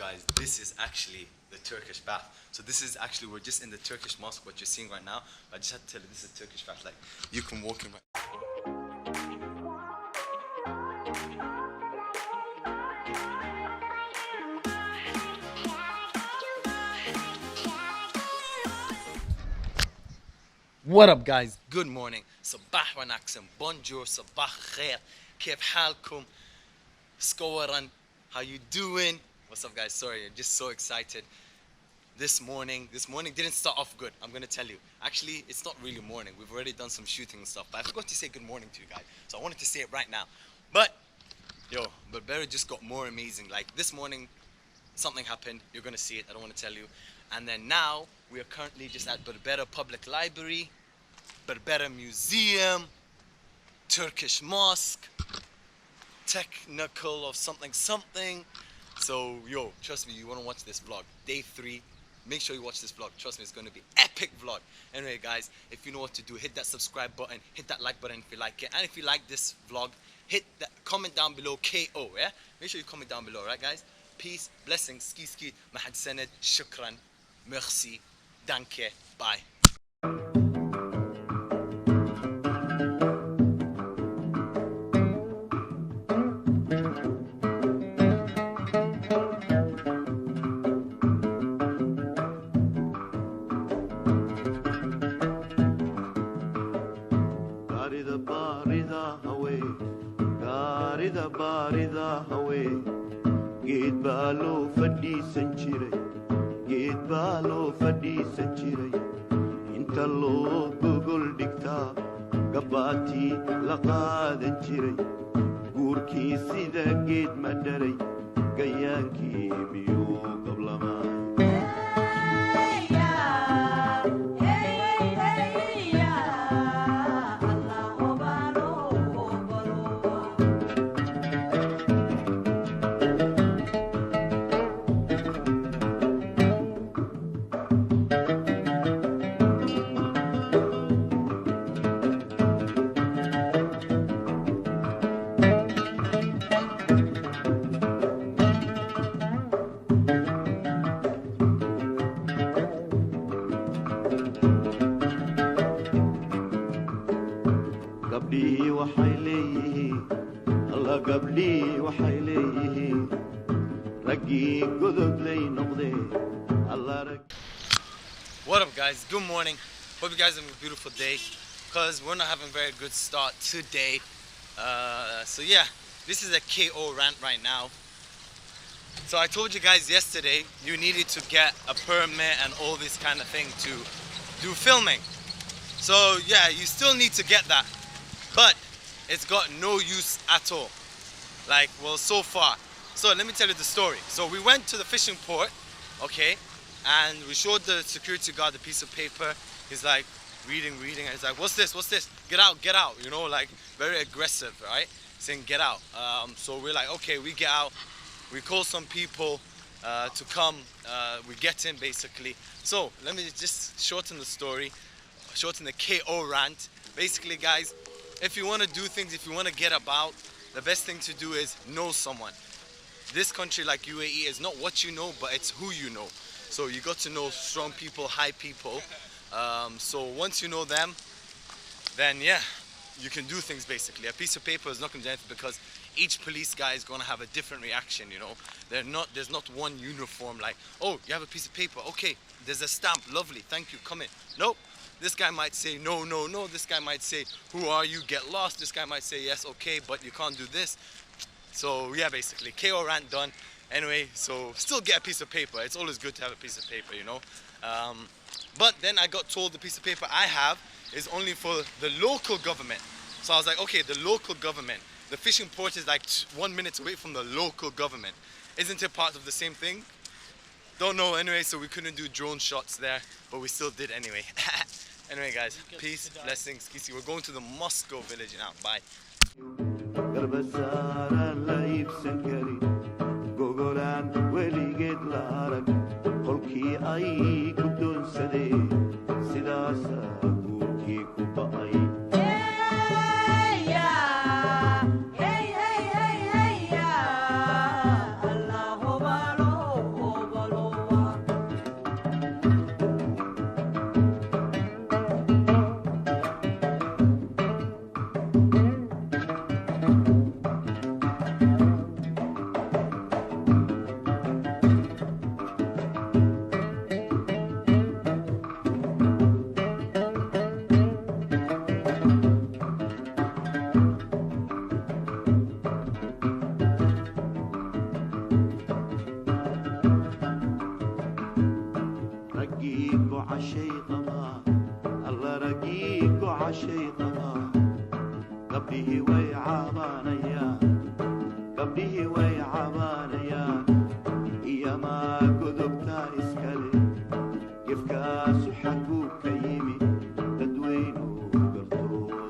guys, this is actually the Turkish bath. So this is actually, we're just in the Turkish mosque, what you're seeing right now. I just had to tell you, this is Turkish bath. Like, you can walk in right. What up guys? Good morning. صباح ونعكسم. Bonjour, صباح خير. كيف حالكم? سكورن. How you doing? What's up guys? Sorry, I'm just so excited. This morning didn't start off good. I'm gonna tell you. Actually, it's not really morning. We've already done some shooting and stuff, but I forgot to say good morning to you guys. So I wanted to say it right now. But, yo, BERBERA just got more amazing. Like this morning, something happened. You're gonna see it. I don't want to tell you. And then now, we are currently just at BERBERA Public Library, BERBERA Museum, Turkish Mosque, technical of something. So, yo, trust me, you want to watch this vlog. Day 3. Make sure you watch this vlog. Trust me, it's going to be epic vlog. Anyway, guys, if you know what to do, hit that subscribe button, hit that like button if you like it. And if you like this vlog, hit that comment down below, KO, yeah? Make sure you comment down below, right, guys? Peace, blessings, ski, mahad sanad, shukran, merci, danke, bye. بارده هوي جيت بالو فدي سنجري جيت بالو فدي سنجري انت لو بقول دكتا قباتي لقاد انجري غوركي سيدا جيت مدري قيانكي بيو قبل ما قبلي وحيليه الله قبلي وحيليه رقي قدد لي نقضي الله رقي. What up guys? Good morning. Hope you guys have a beautiful day, because we're not having a very good start today. So yeah, this is a KO rant right now. So I told you guys yesterday you needed to get a permit and all this kind of thing to do filming. So yeah, you still need to get that. But it's got no use at all. Like, well, so far. So let me tell you the story. So we went to the fishing port, okay, and we showed the security guard the piece of paper. He's like reading, and he's like, what's this? Get out, you know, like very aggressive, right? Saying get out. So we're like, okay, we get out. We call some people to come. We get in basically. So let me just shorten the story, shorten the KO rant. Basically, guys, if you want to do things, if you want to get about, the best thing to do is know someone. This country like UAE is not what you know, but it's who you know. So you got to know strong people, high people. So once you know them, then yeah, you can do things basically. A piece of paper is not going to do anything, because each police guy is going to have a different reaction, you know. There's not one uniform like, oh, you have a piece of paper, okay, there's a stamp, lovely, thank you, come in. Nope. This guy might say no. This guy might say, who are you, get lost. This guy might say yes, okay, but you can't do this. So yeah, basically KO rant done. Anyway, so still get a piece of paper. It's always good to have a piece of paper, you know. But then I got told the piece of paper I have is only for the local government. So I was like, okay, the local government. The fishing port is like 1 minute away from the local government. Isn't it part of the same thing? Don't know. Anyway, so we couldn't do drone shots there, but we still did anyway. Anyway guys, peace, blessings, kisi. We're going to the Mosque village now. Bye. عشي قبا الله رقيق وعشي قبا قبله ويعابانيا قبله ويعابانيا يا ما قدبتا اسكالي يفكاس حقو كيمي تدوينو قرطود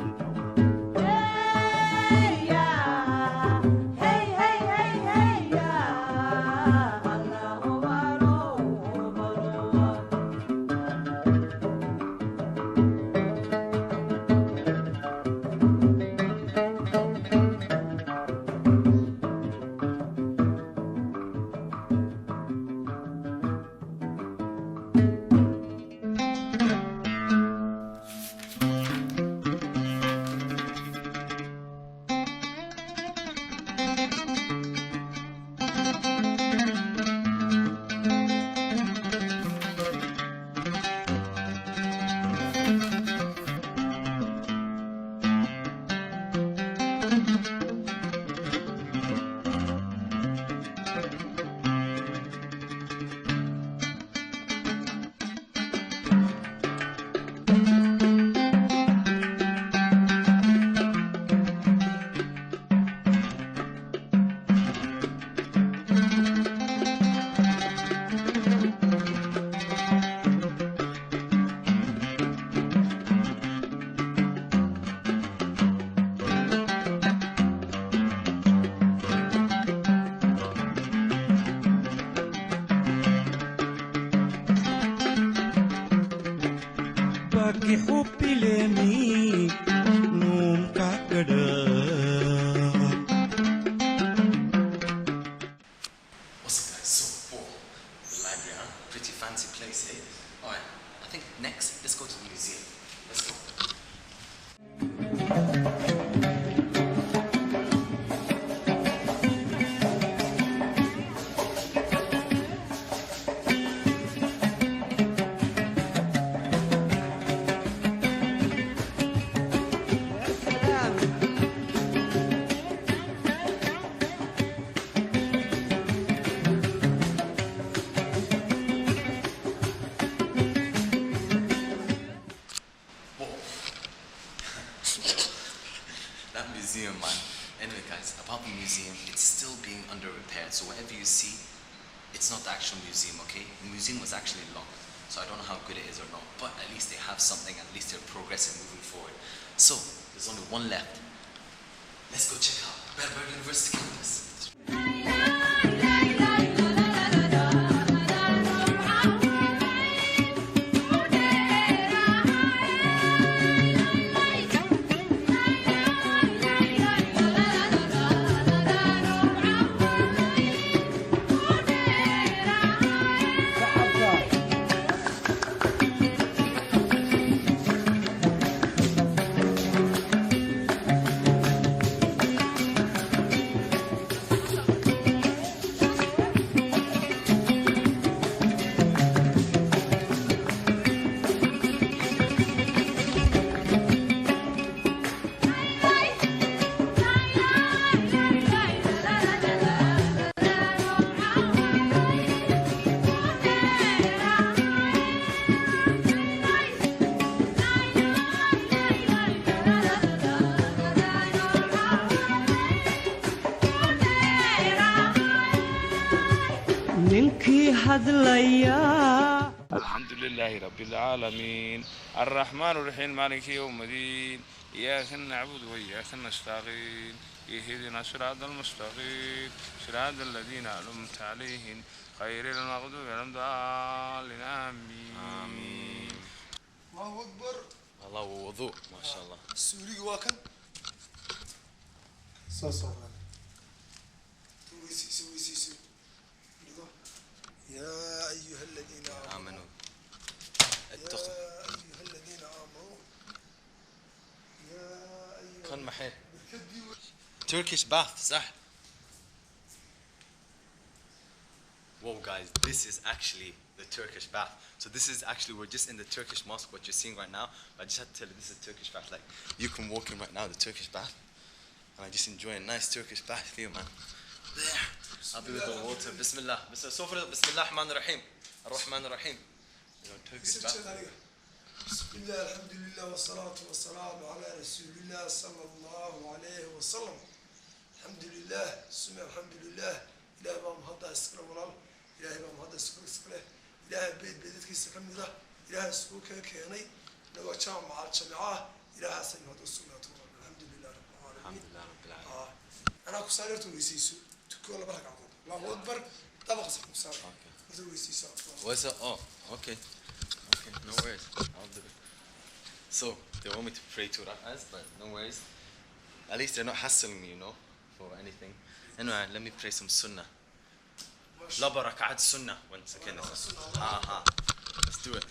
Bagi hupi lemi num kakada. What's up guys, so the library, huh? Pretty fancy place, eh? Alright, I think next, let's go to the museum. Let's go. That museum, man. Anyway guys, about the museum, it's still being under repair. So whatever you see, it's not the actual museum, okay? The museum was actually locked. So I don't know how good it is or not. But at least they have something, at least they're progressing, moving forward. So, there's only one left. Let's go check out BERBERA University campus. Ninkii hadlaya. الحمد لله رب العالمين الرحمن الرحيم مالك يوم الدين إياك نعبد وإياك نستعين اهدنا الصراط المستقيم صراط الذين أنعمت عليهم غير المغضوب عليهم الضالين آمين. الله أكبر. الله وضوء ما شاء الله. السوري واكن. صار. سوي. يا أيها الذين آمنوا. يا أيها الذين آمنوا. يا أيها. كن محل. Turkish bath, صح? Whoa guys, this is actually the Turkish bath. So this is actually, we're just in the Turkish mosque, what you're seeing right now. I just had to tell you, this is Turkish bath. Like, you can walk in right now, the Turkish bath. And I just enjoy a nice Turkish bath here, man. There. I'll be with the water. Bismillah. So for Bismillah ar-Rahman ar-Rahim. Ar-Rahman ar-Rahim. Turkish بسم الله الحمد لله والصلاة والسلام على رسول الله صلى الله عليه وسلم الحمد لله ثم الحمد لله إلهي بام هذا اسكره ولال إلهي بام هذا اسكره إلهي بيتك يسكن ذا إلهي سكوك كيني لو جام مع الجماعة إلهي سين هذا السنة الحمد لله رب العالمين الحمد لله رب العالمين أنا كسرت ويسيسو تقول بركة عقود الله أكبر طبق سكون سار ويسيسو What's up? Oh, okay. Okay, no worries. I'll do it. So, they want me to pray to Rak'ahs, but no worries. At least they're not hassling me, you know, for anything. Anyway, let me pray some sunnah. Laba rak'at sunnah. 1 second. Let's do it.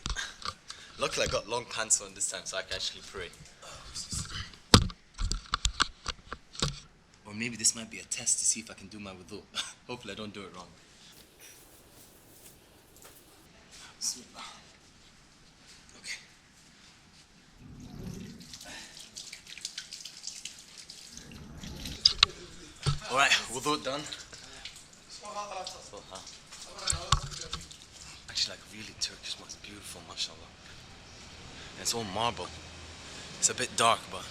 Luckily, I got long pants on this time, so I can actually pray. Or maybe this might be a test to see if I can do my wudu. Hopefully, I don't do it wrong. Bismillah. Okay. Alright, wudu done. Actually, like really Turkish mosque, beautiful, mashallah. And it's all marble. It's a bit dark, but.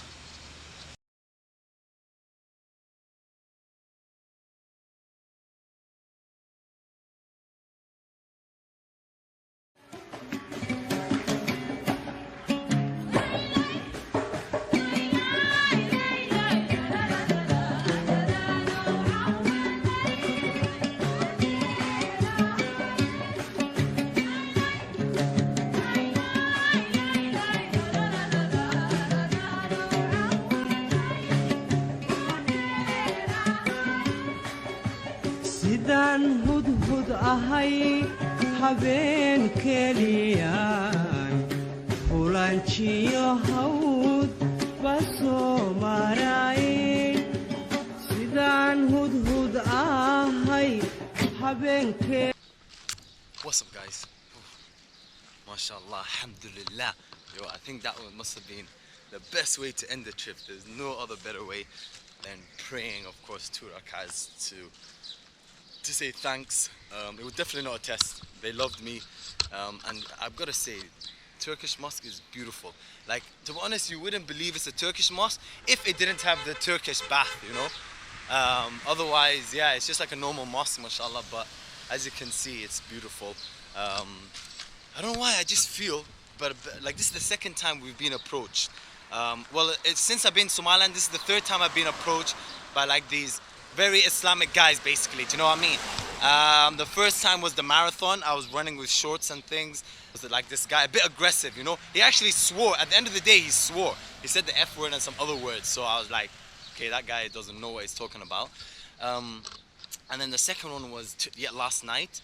sidaan hudhud ahay habeen keliyaan hulanjiyo hawd basoo marayn sidaan hudhud ahay habeen What's up, guys? MashaAllah, alhamdulillah. Yo, I think that one must have been the best way to end the trip. There's no other better way than praying, of course, 2 rak'ahs to say thanks. It was definitely not a test. They loved me, and I've got to say, Turkish mosque is beautiful. Like, to be honest, you wouldn't believe it's a Turkish mosque if it didn't have the Turkish bath, you know. Otherwise, yeah, it's just like a normal mosque, mashallah. But as you can see, it's beautiful. I don't know why, I just feel, but like this is the second time we've been approached. Well, since I've been in Somaliland, this is the 3rd time I've been approached by like these very Islamic guys, basically. Do you know what I mean? The first time was the marathon. I was running with shorts and things. Was it like this guy, a bit aggressive, you know? He actually swore. At the end of the day, he swore. He said the F word and some other words. So I was like, okay, that guy doesn't know what he's talking about. And then the second one was last night.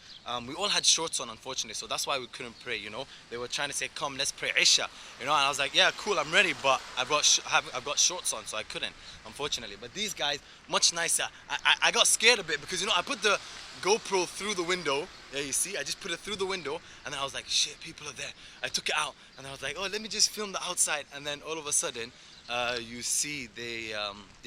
We all had shorts on, unfortunately, so that's why we couldn't pray, you know. They were trying to say, come, let's pray Isha, you know, and I was like, yeah, cool, I'm ready, but I've got shorts on, so I couldn't, unfortunately. But these guys, much nicer. I got scared a bit because, you know, I put the GoPro through the window. Yeah, you see, I just put it through the window, and then I was like, shit, people are there. I took it out, and I was like, oh, let me just film the outside, and then all of a sudden, you see they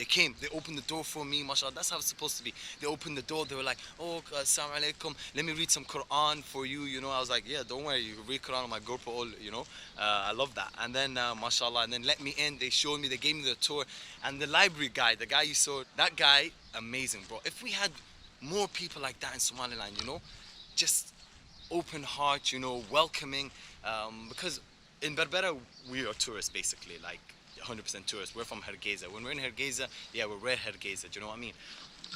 came, they opened the door for me, mashallah. That's how it's supposed to be. They opened the door, they were like, oh, assalamu alaikum, let me read some Quran for you, you know. I was like, yeah, don't worry, you read Quran on my GoPro, all, you know. I love that. And then mashallah, and then let me in, they showed me, they gave me the tour. And the library guy, the guy you saw, that guy, amazing, bro. If we had more people like that in Somaliland, you know, just open heart, you know, welcoming, because in Berbera we are tourists, basically, like 100% tourists. We're from Hargeisa. When we're in Hargeisa, yeah, we're rare Hargeisa, do you know what I mean?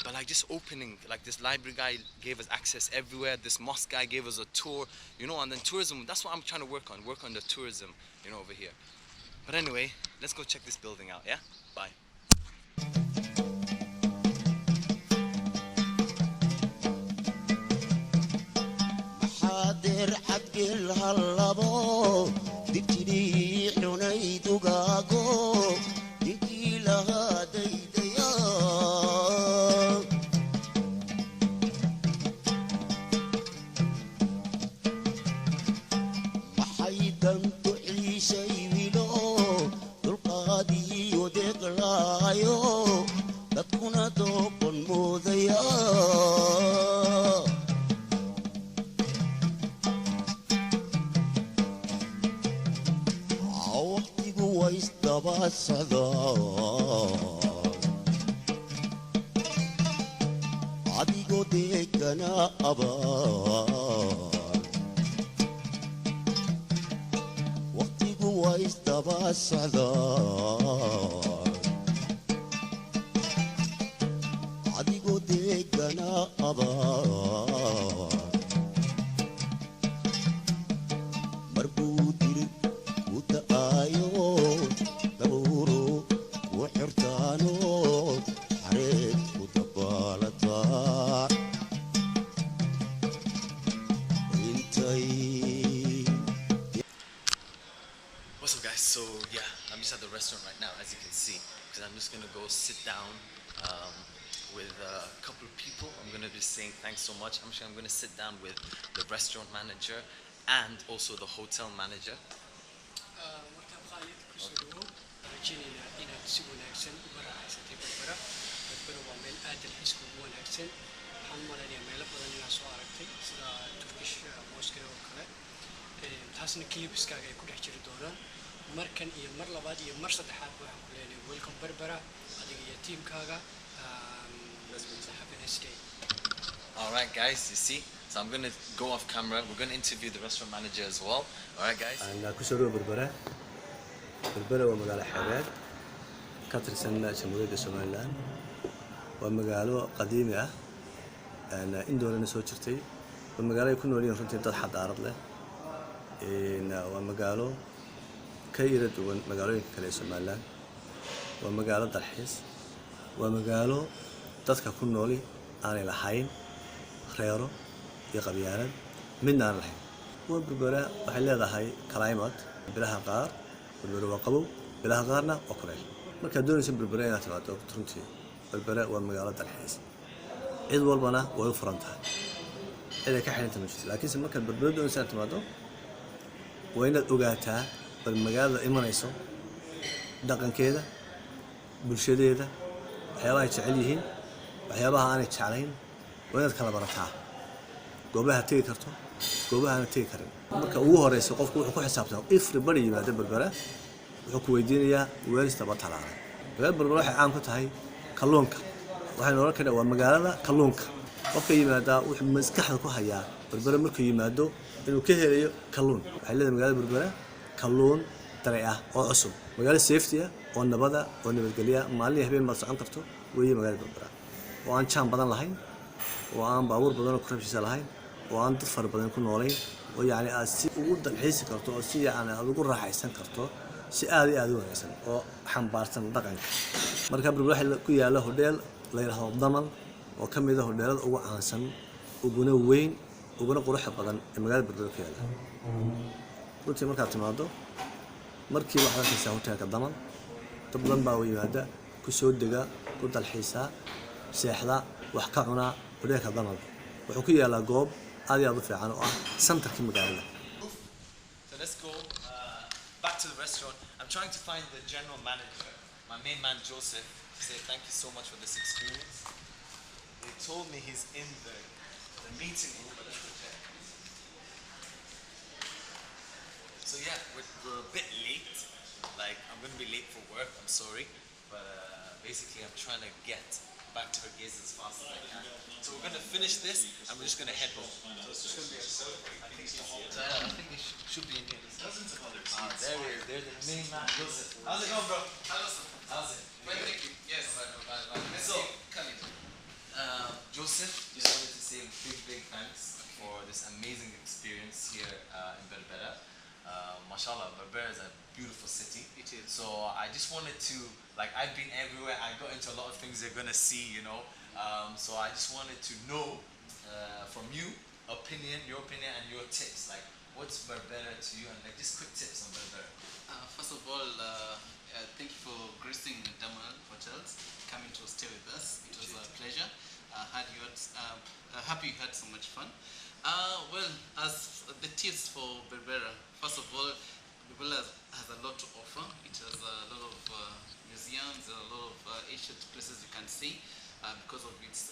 But like just opening, like this library guy gave us access everywhere, this mosque guy gave us a tour, you know, and then tourism, that's what I'm trying to work on the tourism, you know, over here. But anyway, let's go check this building out, yeah? Bye. daba socdaa adigoo deegana abaar waqtigu waa isdaba socdaa adigoo deegana abaar marbuu diri ku da'aayo daruuro ku xirtaano xareed ku dabaalataa intay What's up, guys? So yeah, I'm just at the restaurant right now, as you can see, because I'm just gonna go sit down with a couple of people. I'm gonna be saying thanks so much. I'm gonna sit down with the restaurant manager and also the hotel manager. markaan Khalid ku soo dhawow rajaynaynaa inaad si wanaagsan uga raaxaysatay berbera berbera waa meel aad dalxiis ugu wanaagsan waxaan u malaynayaa meelo badan inaad soo aragtay sida Turkish Mosque oo kale taasna clipskaaga ay ku dhex jiri doonaan markan iyo mar labaad iyo mar saddexaad waxaan ku leenahay welcome berbera adiga iyo tiimkaaga have a nice day. Alright guys, you see? So I'm gonna go off camera. We're gonna interview the restaurant manager as well. Alright guys? أنا كسروا بربرة ومقالة حرات كتر سنة شمولية سومالان ومقالة قديمة أنا إندونا نسوتشرتي ومقالة يكون وليهم شنتي تضحى عرض له إن ومقالة كيرد ومقالة كلي سومالان ومقالة درحيس ومقالة تذكر كل نولي أنا لحين خيره يقبيانا من نار الحين وبربرة وحل هذا هاي كلايمات بلها قار بربرة وقبو بلها قارنا وكريل مركز دون اسم بربرة يعتمد ترنتي بربرة ومقالة الحيس عيد والبنا ويفرنتها إذا كحين أنت مشيت لكن اسم مركز بربرة دون اسم اعتماده وين الأوجاتها بالمقالة إما نيسو دقن كذا بالشدة ده حياة يتعليهين وحياة أنا يتعلين وين كلا برتها goobaha tegi karto goobaha tegi karin marka ugu horeyso qofku wuxuu ku xisaabtaa everybody yimaada berbera wuxuu ku weydiinayaa weelista batalaaray berbera waxay caan ku tahay kalluunka waxay noola keenay waa magaalada kalluunka qofka yimaada wuxuu maskaxda ku hayaa berbera markuu yimaado inuu ka helayo kalluun waxay leedahay magaalada berbera kalluun daray ah oo cusub magaalo safety ah oo nabada oo nabadgelyo maalin habeen ma socon karto weeye magaalada berbera oo aan jaan badan lahayn oo aan baabuur badan oo korabshiisa lahayn oo aan dad far badan ku noolayn oo yaani aad si ugu dalxiisi karto oo si yaani aad ugu raaxaysan karto si aad iyo aad u wanaagsan oo xambaarsan dhaqanka marka berbera waxa ku yaala hodeel la yiraahdo damal oo kamid ah hodeelada ugu caansan uguna weyn uguna qurux badan ee magaalada berbera ku yaala runtii markaad timaado markii waxaad arkaysaa hoteelka damal dad badan baa u yimaada ku soo dega ku dalxiisa seexda wax ka cuna hodeelka damal wuxuu ku yaalaa goob aad iyo aad u fiican oo ah centerka magaalada. So let's go back to the restaurant. I'm trying to find the general manager, my main man Joseph, to say thank you so much for this experience. They told me he's in the meeting room, but let's go check. So yeah, we're a bit late. Like I'm gonna be late for work. I'm sorry, but basically I'm trying to get back to her gaze as fast as I can. So we're gonna finish this and we're just gonna head home. So it's just gonna be I think he should be in here. Dozens of others. There he is. There's the main man. Joseph. How's it going, bro? How's it? Fine, thank you. Yes. So, Khalid. Joseph, just wanted to say big thanks for this amazing experience here in Berbera. Mashallah, Berbera is a beautiful city. It is. So I just wanted to, like, I've been everywhere. I got into a lot of things you're gonna see, you know. So I just wanted to know from you, your opinion and your tips. Like, what's Berbera to you, and like just quick tips on Berbera. First of all, thank you for gracing the Damal Hotels, coming to stay with us. It was a pleasure. Happy you had so much fun. Well, as the tips for Berbera, first of all, Berbera has a lot to offer. It has a lot of museums, a lot of ancient places you can see because of its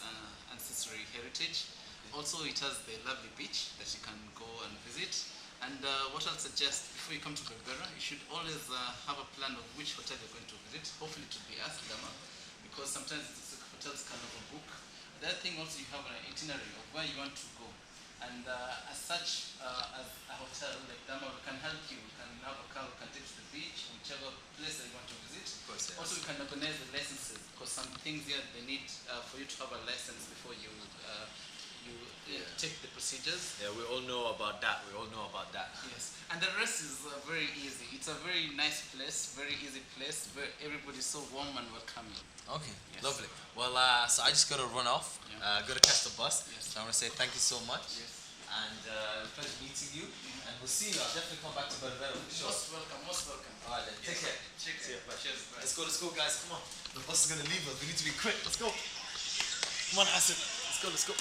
ancestral heritage. Also, it has the lovely beach that you can go and visit. And what I'll suggest before you come to Berbera, you should always have a plan of which hotel you're going to visit. Hopefully it will be us, Dama, because sometimes the hotels can overbook. The other thing also, you have an itinerary of where you want to go. And as such, as a hotel like Dama, we can help you. We can have a car, we can take you to the beach, whichever place that you want to visit. Of course, yes. Also, we can organize the licenses, because some things here they need for you to have a license before you take the procedures. Yeah, we all know about that. Yes, and the rest is very easy. It's a very nice place, very easy place. Everybody's so warm and welcoming. Okay, Yes. lovely. Well, so I just got to run off. Yeah. Got to catch the bus. Yes. So I want to say thank you so much. Yes. And pleasure meeting you. And we'll see you. I'll definitely come back to Berbera for sure. Most welcome, most welcome. All right, then. Take care. Take care. Cheers, bye. Let's go, guys. Come on. The bus is gonna leave us. We need to be quick. Let's go. Come on, Hassan. Let's go.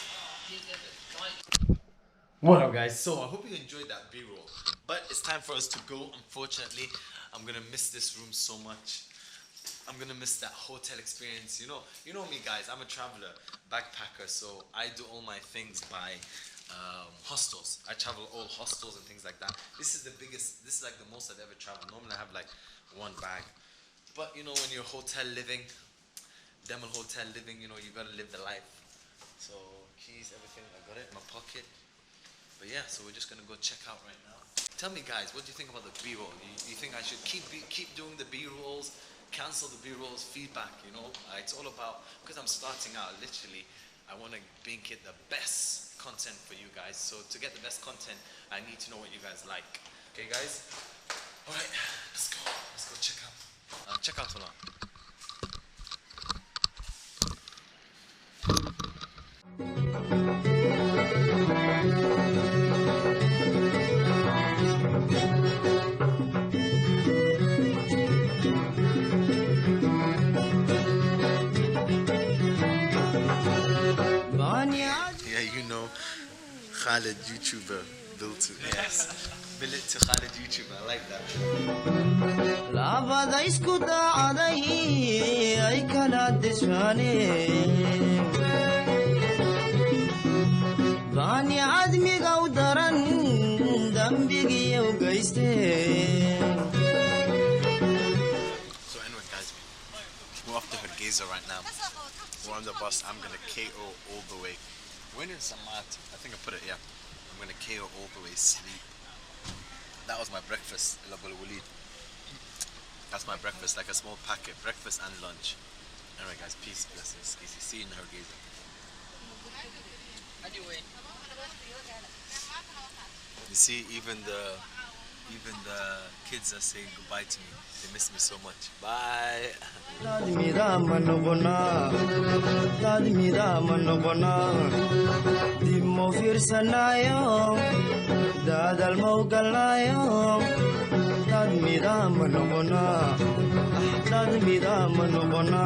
What up, guys? So I hope you enjoyed that B-roll. But it's time for us to go. Unfortunately, I'm gonna miss this room so much. I'm gonna miss that hotel experience. You know me, guys. I'm a traveler, backpacker. So I do all my things by hostels. I travel all hostels and things like that. This is like the most I've ever traveled. Normally I have like one bag. But you know, when you're hotel living, Demel hotel living, you gotta live the life. So keys, everything, I got it in my pocket. But yeah, so we're just gonna go check out right now. Tell me, guys, what do you think about the B-roll? You think I should keep doing the B-rolls, cancel the B-rolls, feedback? It's all about, because I'm starting out, literally, I want to make it the best content for you guys. So to get the best content, I need to know what you guys like. Okay, guys? All right, let's go check out. Check out Tola. Khalid YouTuber built it. Yes. Build it to Khalid YouTuber. I like that. labada isku daaday ay kala dishaane bani admiga u daran dambigiyo geyste. So anyway, guys, we're off to Hargeisa right now. We're on the bus. I'm gonna KO all the way. When in Samat, I think I put it, yeah. I'm gonna KO all the way, sleep. That was my breakfast, that's my breakfast, like a small packet, breakfast and lunch. Anyway, guys, peace, blessings, easy. See you in Hargeisa. You see, even the kids are saying goodbye to me. They miss me so much. Bye. Tadmira manogona Dimo firsanayo Dadal maugalayo Tadmira manogona Tadmira manogona